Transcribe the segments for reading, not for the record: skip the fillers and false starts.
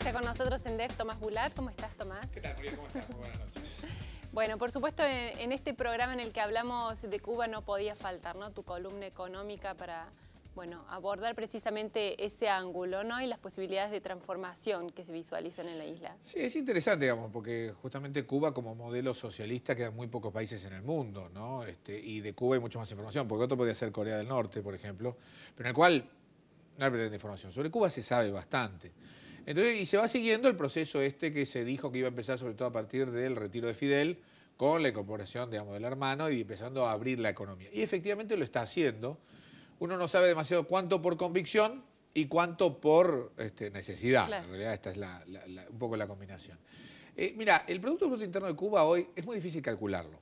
Está con nosotros en DEF Tomás Bulat. ¿Cómo estás, Tomás? ¿Qué tal, María? ¿Cómo estás? Muy buenas noches. Bueno, por supuesto, en este programa en el que hablamos de Cuba no podía faltar, ¿no?, tu columna económica para, bueno, abordar precisamente ese ángulo, ¿no?, y las posibilidades de transformación que se visualizan en la isla. Sí, es interesante, digamos, porque justamente Cuba como modelo socialista quedan muy pocos países en el mundo, ¿no? Y de Cuba hay mucha más información, porque otro podría ser Corea del Norte, por ejemplo, pero en el cual no hay pretendida información. Sobre Cuba se sabe bastante. Entonces, y se va siguiendo el proceso que se dijo que iba a empezar sobre todo a partir del retiro de Fidel, con la incorporación, digamos, del hermano y empezando a abrir la economía. Y efectivamente lo está haciendo. Uno no sabe demasiado cuánto por convicción y cuánto por necesidad. Claro. En realidad esta es un poco la combinación. Mira, el Producto Bruto Interno de Cuba hoy es muy difícil calcularlo,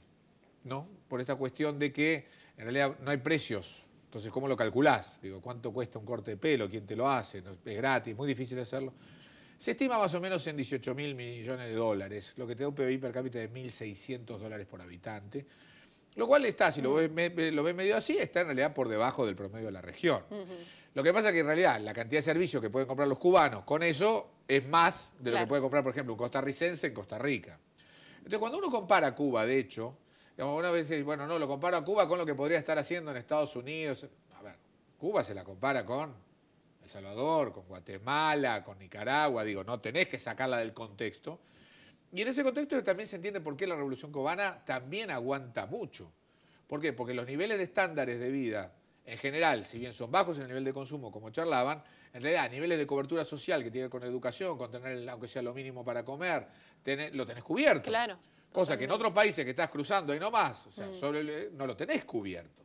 ¿no? Por esta cuestión de que en realidad no hay precios. Entonces, ¿cómo lo calculás? Digo, ¿cuánto cuesta un corte de pelo? ¿Quién te lo hace? Es gratis, muy difícil hacerlo. Se estima más o menos en 18.000 millones de dólares, lo que te da un PBI per cápita de 1.600 dólares por habitante. Lo cual está, si lo ves medio así, está en realidad por debajo del promedio de la región. Lo que pasa es que en realidad la cantidad de servicios que pueden comprar los cubanos con eso es más de lo que puede comprar, por ejemplo, un costarricense en Costa Rica. Entonces, cuando uno compara Cuba, de hecho, digamos, una vez dice, bueno, no, lo comparo a Cuba con lo que podría estar haciendo en Estados Unidos. A ver, Cuba se la compara con El Salvador, con Guatemala, con Nicaragua. Digo, no tenés que sacarla del contexto. Y en ese contexto también se entiende por qué la Revolución Cubana también aguanta mucho. ¿Por qué? Porque los niveles de estándares de vida, en general, si bien son bajos en el nivel de consumo, como charlaban, en realidad niveles de cobertura social que tiene que ver con educación, con tener, aunque sea lo mínimo para comer, lo tenés cubierto. Claro. Cosa que en otros países que estás cruzando ahí nomás, o sea, no lo tenés cubierto.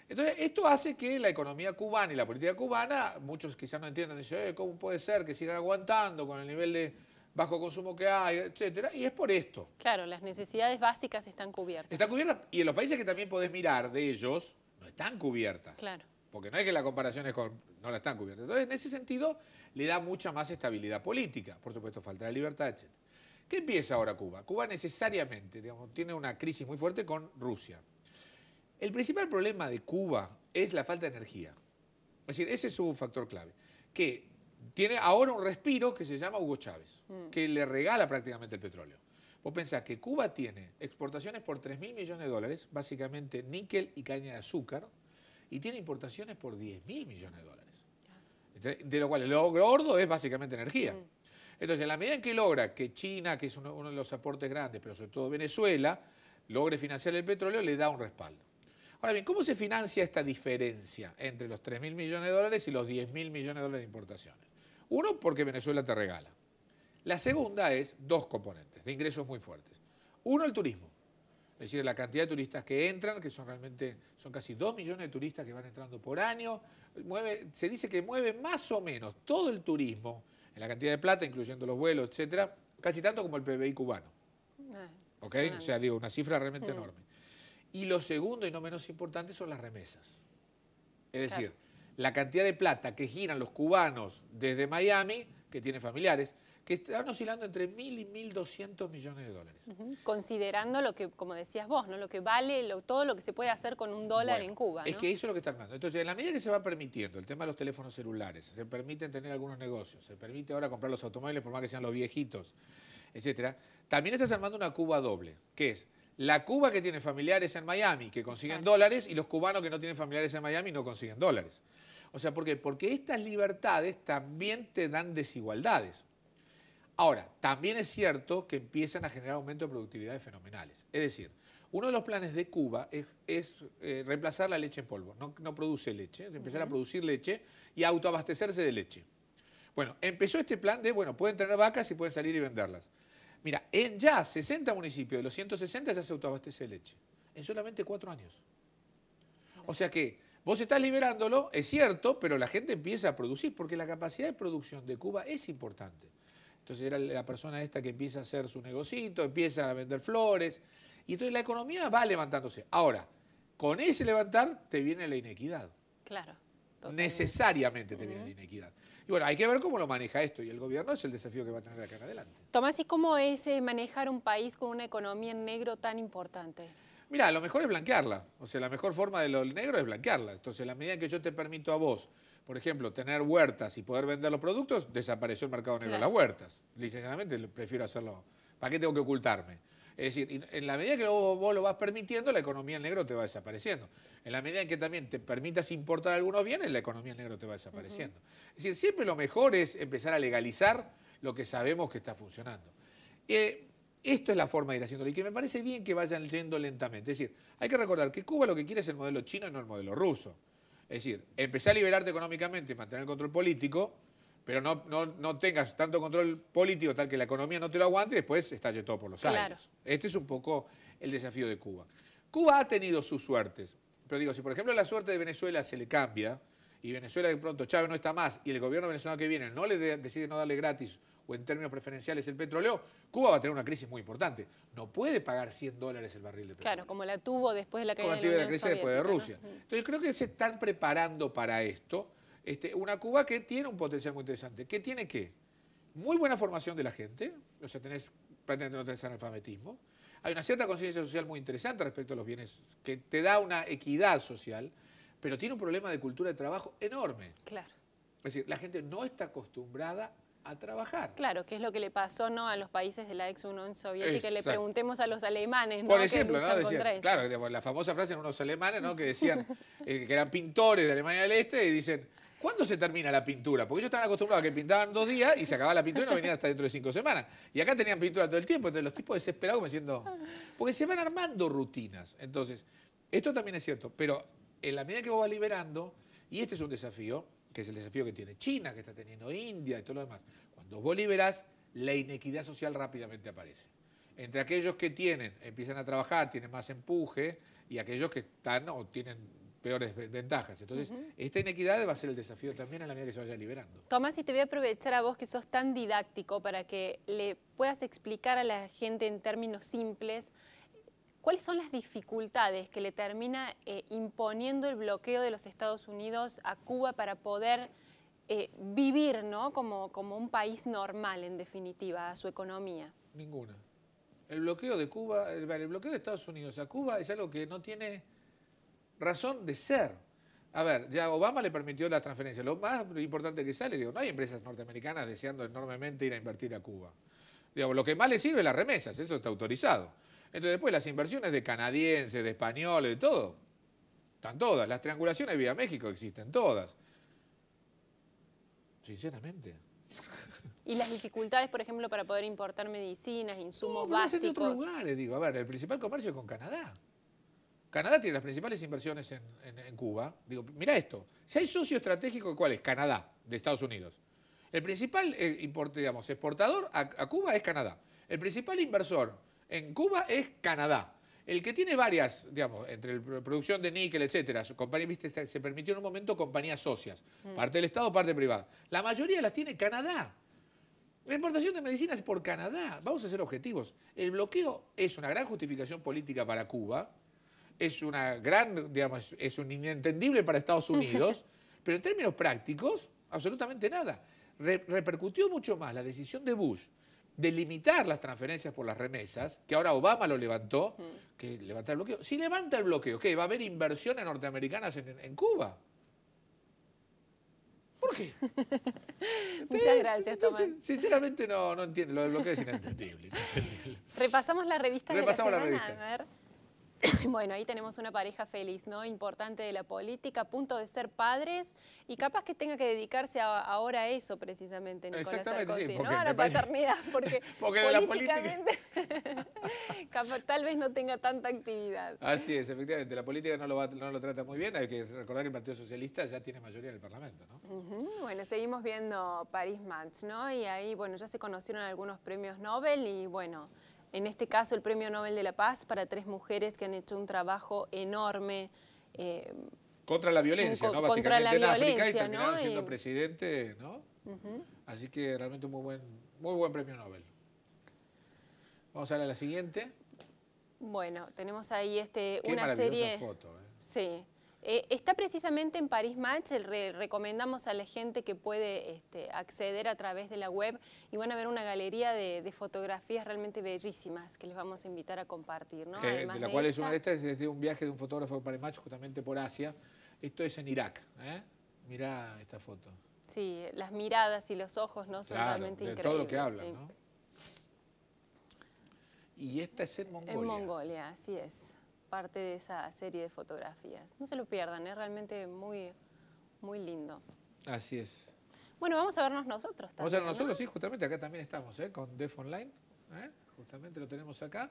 Entonces, esto hace que la economía cubana y la política cubana, muchos quizás no entiendan, dicen, ¿cómo puede ser que sigan aguantando con el nivel de bajo consumo que hay, etcétera? Y es por esto. Claro, las necesidades básicas están cubiertas. Están cubiertas, y en los países que también podés mirar de ellos, no están cubiertas. Claro. Porque no es que la comparación es con... no la están cubiertas. Entonces, en ese sentido, le da mucha más estabilidad política. Por supuesto, falta de libertad, etcétera. ¿Qué empieza ahora Cuba? Cuba necesariamente, digamos, tiene una crisis muy fuerte con Rusia. El principal problema de Cuba es la falta de energía. Es decir, ese es su factor clave. Que tiene ahora un respiro que se llama Hugo Chávez, que le regala prácticamente el petróleo. Vos pensás que Cuba tiene exportaciones por 3.000 millones de dólares, básicamente níquel y caña de azúcar, y tiene importaciones por 10.000 millones de dólares. De lo cual lo gordo es básicamente energía. Entonces, en la medida en que logra que China, que es uno de los aportes grandes, pero sobre todo Venezuela, logre financiar el petróleo, le da un respaldo. Ahora bien, ¿cómo se financia esta diferencia entre los 3.000 millones de dólares y los 10.000 millones de dólares de importaciones? Uno, porque Venezuela te regala. La segunda es dos componentes de ingresos muy fuertes. Uno, el turismo. Es decir, la cantidad de turistas que entran, que son casi 2 millones de turistas que van entrando por año. Se dice que mueve más o menos todo el turismo, en la cantidad de plata, incluyendo los vuelos, etcétera, casi tanto como el PBI cubano. ¿Ok? O sea, digo, una cifra realmente enorme. Y lo segundo y no menos importante son las remesas. Es decir, la cantidad de plata que giran los cubanos desde Miami, que tienen familiares, que están oscilando entre 1.000 y 1.200 millones de dólares. Considerando lo que, como decías vos, ¿no?, lo que vale, todo lo que se puede hacer con un dólar en Cuba, ¿no? Es que eso es lo que está armando. Entonces, en la medida que se va permitiendo el tema de los teléfonos celulares, se permiten tener algunos negocios, se permite ahora comprar los automóviles por más que sean los viejitos, etcétera, también estás armando una Cuba doble, que es la Cuba que tiene familiares en Miami que consiguen dólares y los cubanos que no tienen familiares en Miami no consiguen dólares. O sea, ¿por qué? Porque estas libertades también te dan desigualdades. Ahora, también es cierto que empiezan a generar aumento de productividades fenomenales. Es decir, uno de los planes de Cuba es reemplazar la leche en polvo. No produce leche, empezar a producir leche y autoabastecerse de leche. Bueno, empezó este plan de, bueno, pueden tener vacas y pueden salir y venderlas. Mira, en ya 60 municipios de los 160 ya se autoabastece de leche. En solamente 4 años. O sea que vos estás liberándolo, es cierto, pero la gente empieza a producir, porque la capacidad de producción de Cuba es importante. Entonces era la persona esta que empieza a hacer su negocito, empieza a vender flores, y entonces la economía va levantándose. Ahora, con ese levantar te viene la inequidad. Claro. Totalmente. Necesariamente te viene la inequidad. Y bueno, hay que ver cómo lo maneja esto, y el gobierno es el desafío que va a tener de acá en adelante. Tomás, ¿y cómo es manejar un país con una economía en negro tan importante? Mira, lo mejor es blanquearla. O sea, la mejor forma de lo negro es blanquearla. Entonces, en la medida en que yo te permito a vos, por ejemplo, tener huertas y poder vender los productos, desapareció el mercado negro de las huertas. Licenciadamente prefiero hacerlo. ¿Para qué tengo que ocultarme? Es decir, en la medida que vos lo vas permitiendo, la economía en negro te va desapareciendo. En la medida en que también te permitas importar algunos bienes, la economía en negro te va desapareciendo. Es decir, siempre lo mejor es empezar a legalizar lo que sabemos que está funcionando. Esto es la forma de ir haciéndolo y que me parece bien que vayan yendo lentamente. Es decir, hay que recordar que Cuba lo que quiere es el modelo chino y no el modelo ruso. Es decir, empezar a liberarte económicamente, mantener el control político, pero no tengas tanto control político tal que la economía no te lo aguante y después estalle todo por los aires. Este es un poco el desafío de Cuba. Cuba ha tenido sus suertes, pero digo, si por ejemplo la suerte de Venezuela se le cambia y Venezuela de pronto Chávez no está más y el gobierno venezolano que viene no decide no darle gratis o en términos preferenciales el petróleo, Cuba va a tener una crisis muy importante. No puede pagar $100 el barril de petróleo. Claro, como la tuvo después de la caída de la Unión crisis Soviética, después de Rusia. ¿No? Entonces creo que se están preparando para esto. Una Cuba que tiene un potencial muy interesante. ¿Qué tiene qué? Muy buena formación de la gente, o sea, prácticamente no tenés analfabetismo. Hay una cierta conciencia social muy interesante respecto a los bienes, que te da una equidad social, pero tiene un problema de cultura de trabajo enorme. Claro. Es decir, la gente no está acostumbrada a trabajar. Claro, que es lo que le pasó, ¿no?, a los países de la ex Unión Soviética. Le preguntemos a los alemanes, ¿no?, por ejemplo, que luchan contra eso. Claro, la famosa frase en unos alemanes, ¿no?, que decían que eran pintores de Alemania del Este y dicen, ¿cuándo se termina la pintura? Porque ellos estaban acostumbrados a que pintaban 2 días y se acababa la pintura y no venían hasta dentro de 5 semanas. Y acá tenían pintura todo el tiempo, entonces los tipos desesperados como diciendo... Porque se van armando rutinas. Entonces, esto también es cierto, pero en la medida que vos vas liberando, y este es un desafío, que es el desafío que tiene China, que está teniendo India y todo lo demás, cuando vos liberás, la inequidad social rápidamente aparece. Entre aquellos que empiezan a trabajar, tienen más empuje, y aquellos que están o tienen peores ventajas. Entonces, esta inequidad va a ser el desafío también a la medida que se vaya liberando. Tomás, y te voy a aprovechar a vos que sos tan didáctico para que le puedas explicar a la gente en términos simples cuáles son las dificultades que le termina imponiendo el bloqueo de los Estados Unidos a Cuba para poder vivir, ¿no?, como un país normal, en definitiva, a su economía. Ninguna. El bloqueo de Cuba, el bloqueo de Estados Unidos a Cuba es algo que no tiene razón de ser. A ver, ya Obama le permitió la transferencia. Lo más importante que sale, digo, no hay empresas norteamericanas deseando enormemente ir a invertir a Cuba. Digo, lo que más le sirve es las remesas, eso está autorizado. Entonces después las inversiones de canadienses, de españoles, de todo, están todas. Las triangulaciones vía México existen todas. Sinceramente. Y las dificultades, por ejemplo, para poder importar medicinas, insumos básicos. básicos. En otros lugares, digo, a ver, el principal comercio es con Canadá. Canadá tiene las principales inversiones en Cuba. Digo, mira esto, si hay socio estratégico, ¿cuál es? Canadá, de Estados Unidos. El principal exportador a Cuba es Canadá. El principal inversor en Cuba es Canadá. El que tiene varias, digamos, entre la producción de níquel, etcétera, viste, se permitió en un momento compañías socias, parte del Estado, parte privada. La mayoría las tiene Canadá. La importación de medicinas es por Canadá. Vamos a ser objetivos. El bloqueo es una gran justificación política para Cuba, es una gran, digamos, es un inentendible para Estados Unidos, pero en términos prácticos, absolutamente nada. Repercutió mucho más la decisión de Bush de limitar las transferencias por las remesas, que ahora Obama lo levantó, que levantar el bloqueo. Si levanta el bloqueo, ¿qué? ¿Va a haber inversiones norteamericanas en Cuba? ¿Por qué? Muchas gracias, Tomás. Sinceramente no entiendo, lo del bloqueo es inentendible. Repasamos la revista de la semana. La revista. A ver. Bueno, ahí tenemos una pareja feliz, ¿no?, importante de la política, a punto de ser padres, y capaz que tenga que dedicarse ahora a eso precisamente, Nicolás Sarkozy, sí, ¿no?, a la paternidad, porque de la política capaz, tal vez no tenga tanta actividad. Así es, efectivamente, la política no lo trata muy bien, hay que recordar que el Partido Socialista ya tiene mayoría en el Parlamento, ¿no? Bueno, seguimos viendo Paris Match, ¿no?, y ahí, bueno, ya se conocieron algunos premios Nobel y, bueno, en este caso el Premio Nobel de la Paz para 3 mujeres que han hecho un trabajo enorme. Contra la violencia, ¿no? Contra la violencia, África, y terminaron ¿no? siendo presidente, ¿no? Así que realmente un muy buen Premio Nobel. Vamos a ver a la siguiente. Bueno, tenemos ahí Qué una serie. foto, Sí. Está precisamente en Paris Match, recomendamos a la gente que puede acceder a través de la web y van a ver una galería de fotografías realmente bellísimas que les vamos a invitar a compartir, ¿no? De la cual es una de estas, es desde un viaje de un fotógrafo de Paris Match justamente por Asia. Esto es en Irak, ¿eh? Mirá esta foto. Sí, las miradas y los ojos, ¿no? Son realmente de increíbles. todo lo que hablan, sí. ¿no? Y esta es en Mongolia. En Mongolia, así es. Parte de esa serie de fotografías. No se lo pierdan, es realmente muy, muy lindo. Así es. Bueno, vamos a vernos nosotros también. Vamos a vernos nosotros, ¿no? sí, justamente acá también estamos, con DEF Online. Justamente lo tenemos acá.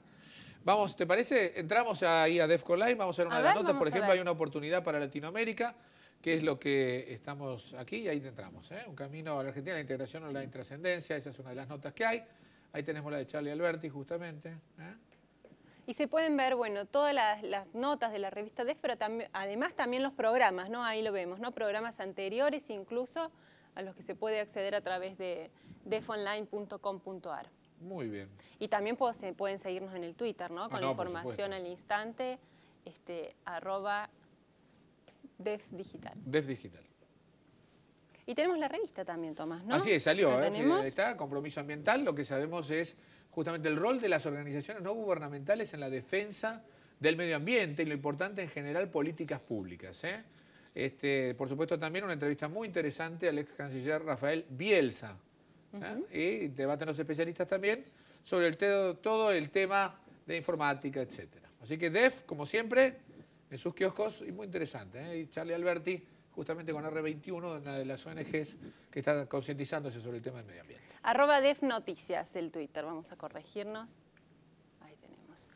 Vamos, ¿te parece? Entramos ahí a DEF Online, vamos a ver una de las notas. Por ejemplo, hay una oportunidad para Latinoamérica, que es lo que estamos aquí, y ahí entramos. Un camino a la Argentina, la integración o la intrascendencia, esa es una de las notas que hay. Ahí tenemos la de Charlie Alberti, justamente. Y se pueden ver, bueno, todas las notas de la revista DEF, pero además también los programas, ¿no? Ahí lo vemos, ¿no? Programas anteriores incluso a los que se puede acceder a través de defonline.com.ar. Muy bien. Y también pueden seguirnos en el Twitter, ¿no? Con información al instante, @DefDigital. DefDigital. Y tenemos la revista también, Tomás, ¿no? Así es, salió. Tenemos. Está, compromiso ambiental. Lo que sabemos es justamente el rol de las organizaciones no gubernamentales en la defensa del medio ambiente y lo importante en general políticas públicas. Por supuesto también una entrevista muy interesante al ex canciller Rafael Bielsa. Y debaten los especialistas también sobre todo el tema de informática, etcétera. Así que DEF, como siempre, en sus kioscos, y muy interesante. Y Charlie Alberti, justamente con R21, una de las ONGs que está concientizándose sobre el tema del medio ambiente. @DefNoticias el Twitter, vamos a corregirnos. Ahí tenemos.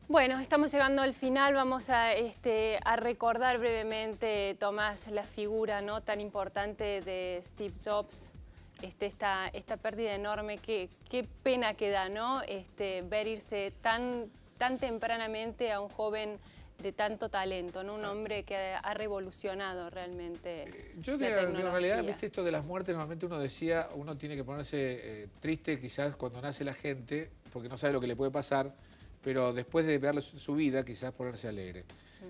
Bueno, estamos llegando al final, vamos a recordar brevemente, Tomás, la figura, ¿no?, tan importante de Steve Jobs. Esta pérdida enorme, qué pena que da, ¿no? Ver irse tan tempranamente a un joven de tanto talento, ¿no? Un hombre que ha revolucionado realmente la tecnología. En realidad, viste, esto de las muertes, normalmente uno tiene que ponerse triste quizás cuando nace la gente, porque no sabe lo que le puede pasar, pero después de ver su vida, quizás ponerse alegre.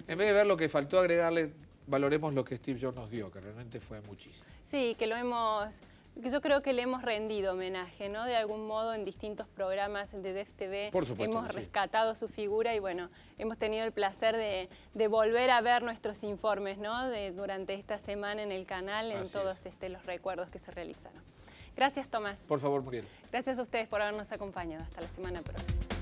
En vez de ver lo que faltó agregarle, valoremos lo que Steve Jobs nos dio, que realmente fue muchísimo. Sí, que yo creo que le hemos rendido homenaje, ¿no? De algún modo en distintos programas de DEF TV. Por supuesto, hemos rescatado su figura y bueno, hemos tenido el placer de volver a ver nuestros informes, ¿no? Durante esta semana en el canal, en todos los recuerdos que se realizaron. Gracias, Tomás. Por favor, Muriel. Gracias a ustedes por habernos acompañado. Hasta la semana próxima.